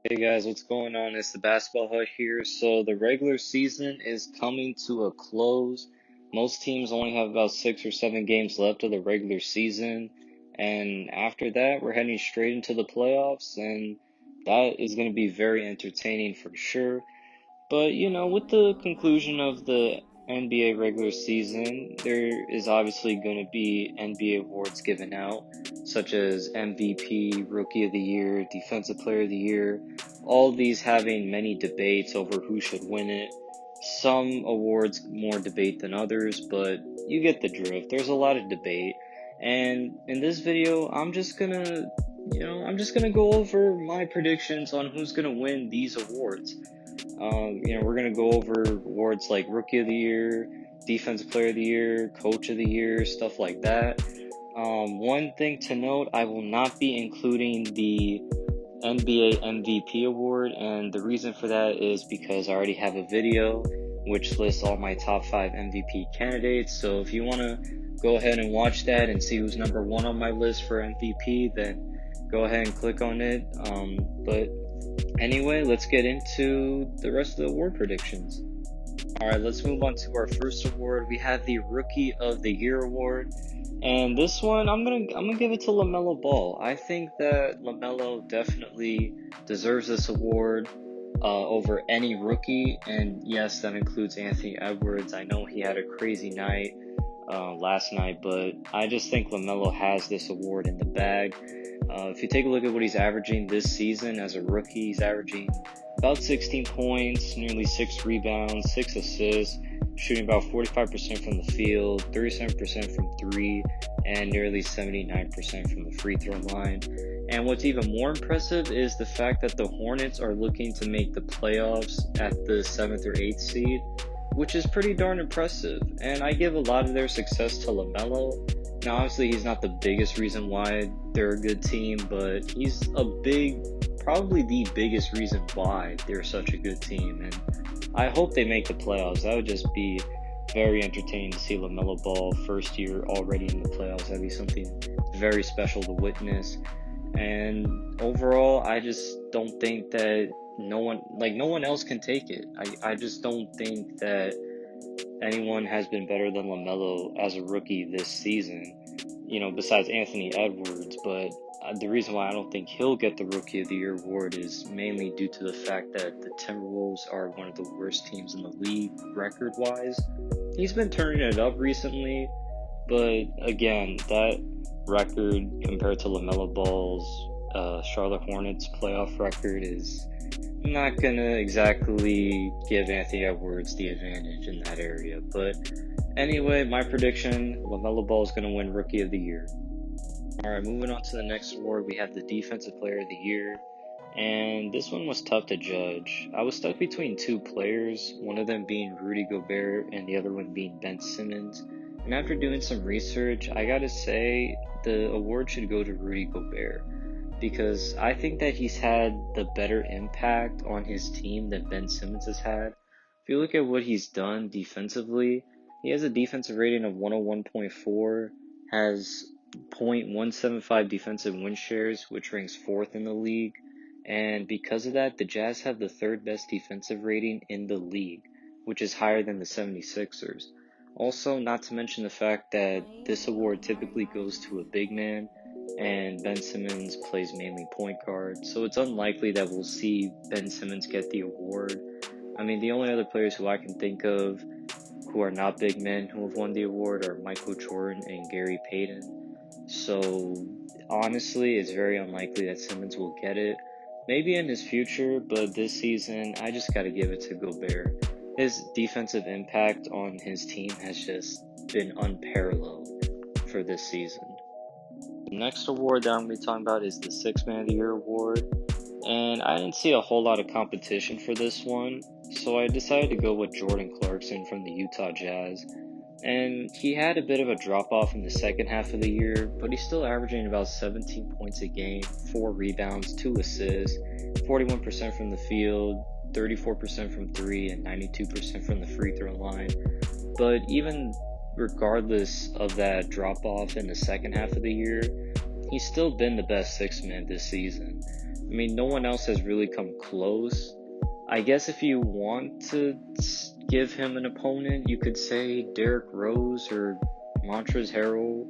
Hey guys, what's going on? It's the Basketball Hut here. So the regular season is coming to a close. Most teams only have about 6 or 7 games left of the regular season, and after that, we're heading straight into the playoffs, and that is going to be very entertaining for sure. But, with the conclusion of the NBA regular season, there is obviously going to be NBA awards given out, such as MVP, Rookie of the Year, Defensive Player of the Year, all of these having many debates over who should win it. Some awards more debate than others, but you get the drift. There's a lot of debate. And in this video, I'm just gonna go over my predictions on who's gonna win these awards. We're going to go over awards like Rookie of the Year, Defensive Player of the Year, Coach of the Year, stuff like that. One thing to note, I will not be including the NBA MVP award, and the reason for that is because I already have a video which lists all my top 5 MVP candidates. So if you want to go ahead and watch that and see who's number 1 on my list for MVP, then go ahead and click on it. But anyway, let's get into the rest of the award predictions. Alright, let's move on to our first award. We have the Rookie of the Year award. And this one, I'm gonna give it to LaMelo Ball. I think that LaMelo definitely deserves this award over any rookie, and yes, that includes Anthony Edwards. I know he had a crazy night last night, but I just think LaMelo has this award in the bag. If you take a look at what he's averaging this season as a rookie, he's averaging about 16 points, nearly 6 rebounds, 6 assists, shooting about 45% from the field, 37% from 3, and nearly 79% from the free throw line. And what's even more impressive is the fact that the Hornets are looking to make the playoffs at the 7th or 8th seed, which is pretty darn impressive. And I give a lot of their success to LaMelo. Now, obviously, he's not the biggest reason why they're a good team, but he's probably the biggest reason why they're such a good team. And I hope they make the playoffs. That would just be very entertaining to see LaMelo Ball first year already in the playoffs. That'd be something very special to witness. And overall, I just don't think that no one else can take it. I just don't think that anyone has been better than LaMelo as a rookie this season, besides Anthony Edwards. But the reason why I don't think he'll get the Rookie of the Year award is mainly due to the fact that the Timberwolves are one of the worst teams in the league record-wise. He's been turning it up recently, but again, that record compared to LaMelo Ball's Charlotte Hornets playoff record is not gonna exactly give Anthony Edwards the advantage in that area. But anyway, my prediction, LaMelo Ball is gonna win Rookie of the Year. Alright, moving on to the next award, we have the Defensive Player of the Year. And this one was tough to judge. I was stuck between 2 players, one of them being Rudy Gobert and the other one being Ben Simmons. And after doing some research, I gotta say the award should go to Rudy Gobert, because I think that he's had the better impact on his team than Ben Simmons has had. If you look at what he's done defensively, he has a defensive rating of 101.4, has .175 defensive win shares, which ranks 4th in the league. And because of that, the Jazz have the 3rd best defensive rating in the league, which is higher than the 76ers. Also, not to mention the fact that this award typically goes to a big man, and Ben Simmons plays mainly point guard, so it's unlikely that we'll see Ben Simmons get the award. I mean, the only other players who I can think of who are not big men who have won the award are Michael Jordan and Gary Payton. So, honestly, it's very unlikely that Simmons will get it. Maybe in his future, but this season, I just gotta give it to Gobert. His defensive impact on his team has just been unparalleled for this season. The next award that I'm going to be talking about is the Sixth Man of the Year award, and I didn't see a whole lot of competition for this one, so I decided to go with Jordan Clarkson from the Utah Jazz. And he had a bit of a drop off in the second half of the year, but he's still averaging about 17 points a game, 4 rebounds, 2 assists, 41% from the field, 34% from 3, and 92% from the free throw line. But even regardless of that drop off in the second half of the year, he's still been the best sixth man this season. I mean, no one else has really come close. I guess if you want to give him an opponent, you could say Derrick Rose or Montrezl Harrell,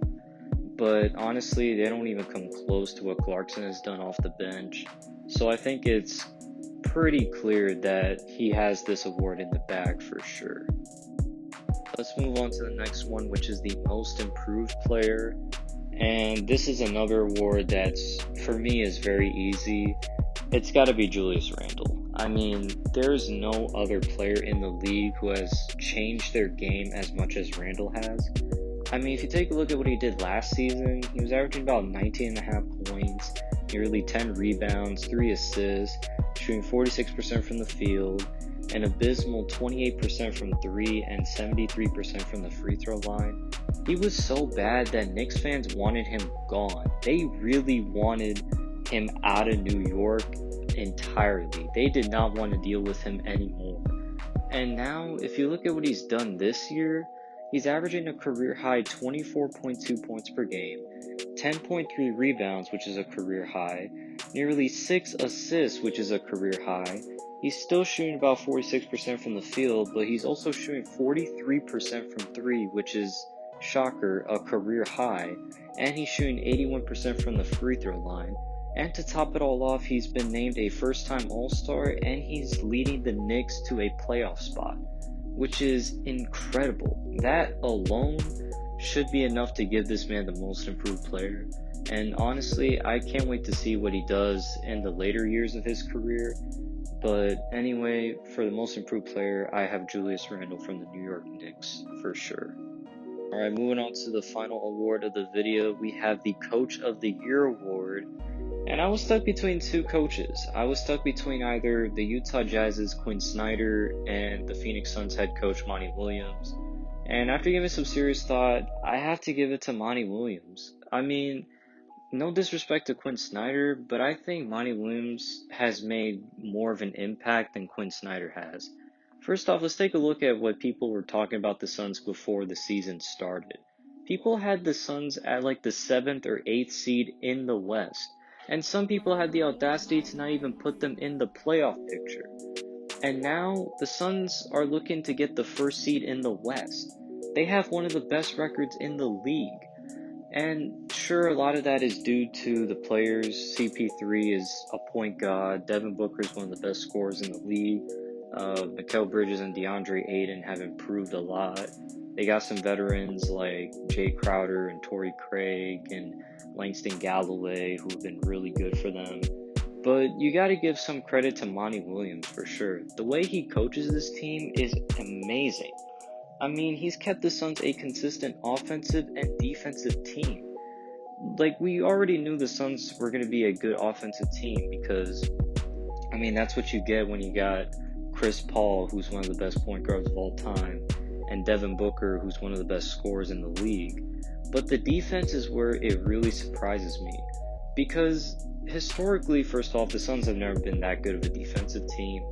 but honestly, they don't even come close to what Clarkson has done off the bench. So I think it's pretty clear that he has this award in the bag for sure. Let's move on to the next one, which is the most improved player. And this is another award that's, for me, is very easy. It's got to be Julius Randle. I mean, there's no other player in the league who has changed their game as much as Randle has. I mean, if you take a look at what he did last season, he was averaging about 19.5 points, nearly 10 rebounds, 3 assists, shooting 46% from the field, an abysmal 28% from 3 and 73% from the free throw line. He was so bad that Knicks fans wanted him gone. They really wanted him out of New York entirely. They did not want to deal with him anymore. And now, if you look at what he's done this year, he's averaging a career high 24.2 points per game, 10.3 rebounds, which is a career high, nearly 6 assists, which is a career high. He's still shooting about 46% from the field, but he's also shooting 43% from 3, which is, shocker, a career high. And he's shooting 81% from the free throw line. And to top it all off, he's been named a first-time All-Star, and he's leading the Knicks to a playoff spot, which is incredible. That alone should be enough to give this man the most improved player. And honestly, I can't wait to see what he does in the later years of his career. But anyway, for the most improved player, I have Julius Randle from the New York Knicks for sure. Alright, moving on to the final award of the video, we have the Coach of the Year award. And I was stuck between two coaches. I was stuck between either the Utah Jazz's Quinn Snyder and the Phoenix Suns head coach Monty Williams. And after giving some serious thought, I have to give it to Monty Williams. I mean, no disrespect to Quinn Snyder, but I think Monty Williams has made more of an impact than Quinn Snyder has. First off, let's take a look at what people were talking about the Suns before the season started. People had the Suns at like the 7th or 8th seed in the West. And some people had the audacity to not even put them in the playoff picture. And now the Suns are looking to get the first seed in the West. They have one of the best records in the league. And sure, a lot of that is due to the players. CP3 is a point guard. Devin Booker is one of the best scorers in the league. Mikal Bridges and DeAndre Ayton have improved a lot. They got some veterans like Jay Crowder and Torrey Craig and Langston Galloway who've been really good for them. But you got to give some credit to Monty Williams for sure. The way he coaches this team is amazing. I mean, he's kept the Suns a consistent offensive and defensive team. Like, we already knew the Suns were going to be a good offensive team because, I mean, that's what you get when you got Chris Paul, who's one of the best point guards of all time, and Devin Booker, who's one of the best scorers in the league. But the defense is where it really surprises me. Because historically, first off, the Suns have never been that good of a defensive team.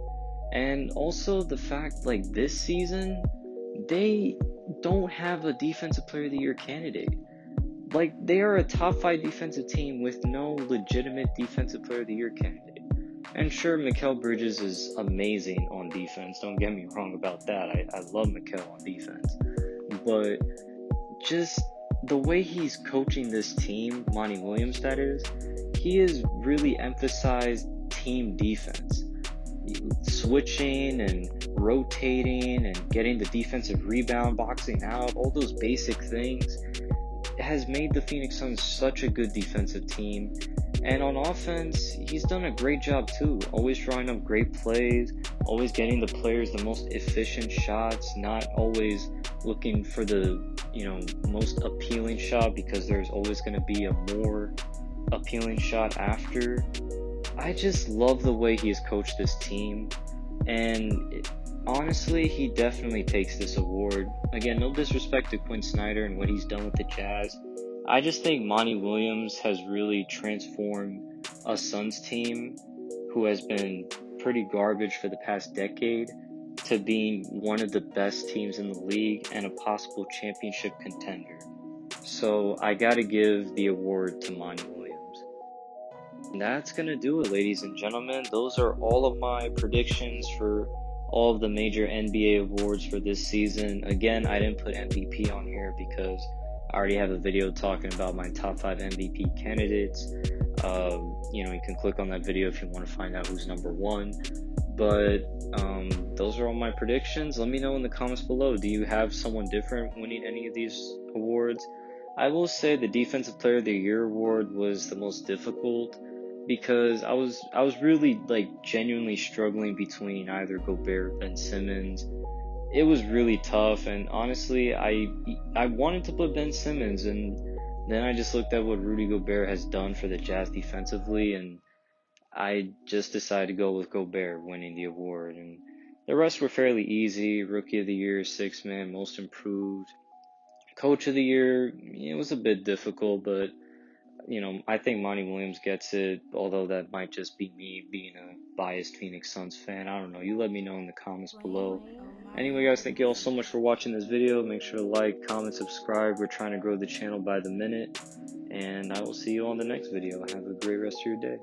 And also the fact, like, this season, they don't have a Defensive Player of the Year candidate. Like, they are a top 5 defensive team with no legitimate Defensive Player of the Year candidate. And sure, Mikal Bridges is amazing on defense. Don't get me wrong about that. I love Mikal on defense. But just the way he's coaching this team, Monty Williams that is, he has really emphasized team defense. Switching and rotating and getting the defensive rebound, boxing out, all those basic things has made the Phoenix Suns such a good defensive team. And on offense, he's done a great job too. Always drawing up great plays, always getting the players the most efficient shots, not always looking for the, most appealing shot because there's always going to be a more appealing shot after. I just love the way he has coached this team. And honestly, he definitely takes this award. Again, no disrespect to Quinn Snyder and what he's done with the Jazz. I just think Monty Williams has really transformed a Suns team who has been pretty garbage for the past decade to being one of the best teams in the league and a possible championship contender. So I gotta give the award to Monty Williams. that's gonna do it, ladies and gentlemen. Those are all of my predictions for all of the major NBA awards for this season. Again, I didn't put MVP on here because I already have a video talking about my top 5 MVP candidates. You can click on that video if you want to find out who's number one. But those are all my predictions. Let me know in the comments below. Do you have someone different winning any of these awards? I will say the Defensive Player of the Year award was the most difficult because I was really genuinely struggling between either Gobert or Ben Simmons. It was really tough, and honestly, I wanted to put Ben Simmons, and then I just looked at what Rudy Gobert has done for the Jazz defensively, and I just decided to go with Gobert winning the award. And the rest were fairly easy. Rookie of the Year, Sixth Man, Most Improved. Coach of the Year, it was a bit difficult, but I think Monty Williams gets it, although that might just be me being a biased Phoenix Suns fan. I don't know. You let me know in the comments below. Anyway, guys, thank you all so much for watching this video. Make sure to like, comment, subscribe. We're trying to grow the channel by the minute. And I will see you on the next video. Have a great rest of your day.